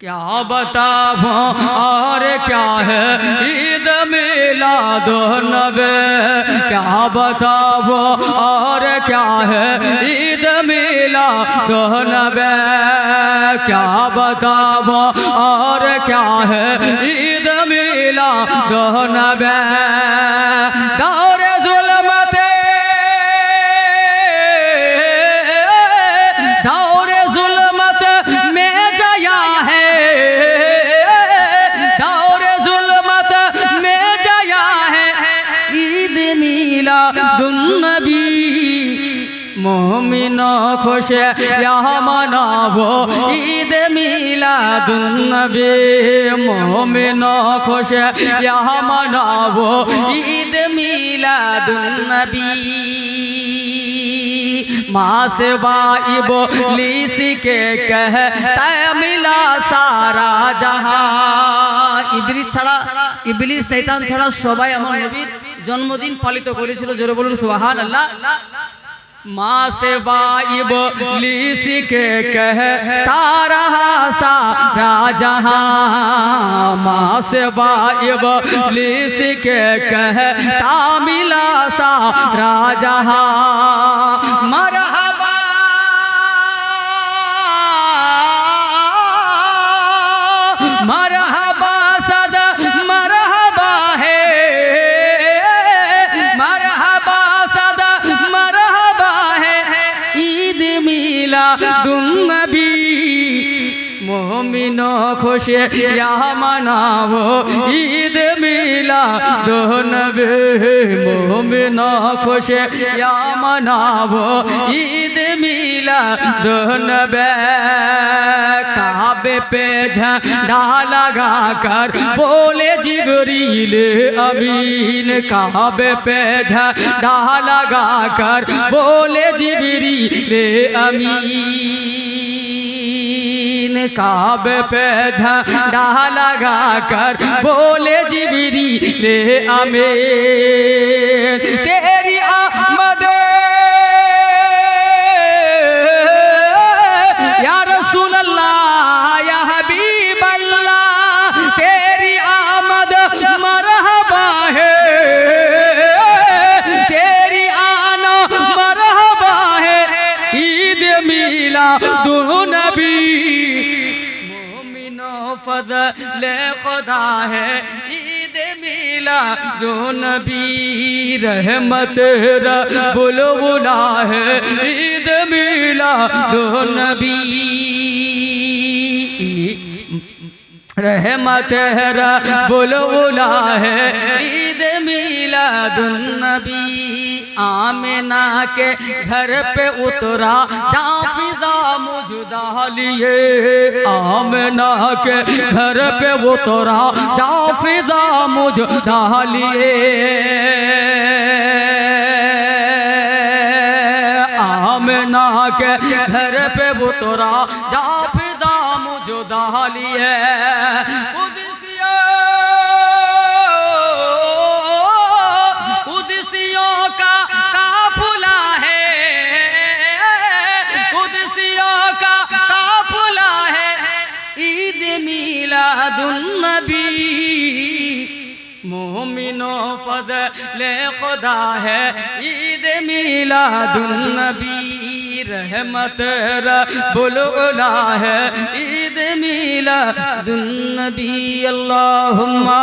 क्या बताऊं और क्या है ईद मिलादुन्नबी। क्या बताऊं और क्या है ईद मिलादुन्नबी। क्या बताऊं और क्या है ईद मिलादुन्नबी। दौरे जुल्मते दौरे जुल्मत में जया है। दौरे जुल्मत में जया है ईद मिलादुन्नबी। मोमिनो खुश यहाँ मनावो ईद मिलादुन्नबी। मोमिनो खुश यहाँ मनावो ईद मिलादुन्नबी। माँ से इब्लीस के कहता मिला सारा जहां। ইবলিস শয়তান ছাড়া সবাই আমার নবীর জন্মদিন পালিত করেছিল। জোরে বলুন সুবহানাল্লাহ। माँ से इब्लीस के कहता रहा सारा जहां। माँ से इब्लीस के कहता मिला सारा जहां। मरहबा मरहबा सदा मरहबा है। मरहबा सदा मरहबा है ईद मिलादुन्नबी। मोमिनो खुश यहाँ मनावो ईद मिलादुन्नबी। मोमिनो खुश यहाँ मनावो ईद मिलादुन्नबी। काबे पे झंडा लगा कर बोले जिब्रील अमीन। काबे पे झंडा लगा कर बोले जिब्रील अमीन। काबे पे झंडा लगा कर बोले जिब्रील अमीन। तेरी आमद या रसूल अल्लाह या हबीब अल्लाह। तेरी आमद मरहबा है। तेरी आना मरहबा है ईद मिलादुन्नबी। मोमिनो फज़ल खुदा है ईद मिलादुन्नबी। रहमत रब्बुल उला है ईद मिलादुन्नबी। रहमत रब्बुल उला है ईद मिलादुन्नबी। आमिना के घर पे उतरा जाफिदा मुजदा लिए। आमिना के घर पे उतरा जाफिदा मुजदा लिए। आमिना के घर पे उतरा जाफिदा मुजदा लिए। कुदसियों का काफिला है। कुदसियों का काफिला है ईद मिलादुन्नबी। मोमिनो फज़ल खुदा है ईद मिलादुन्नबी। रहमत रब्बुल उला है ईद मिलादुन्नबी। अल्लाहुम्मा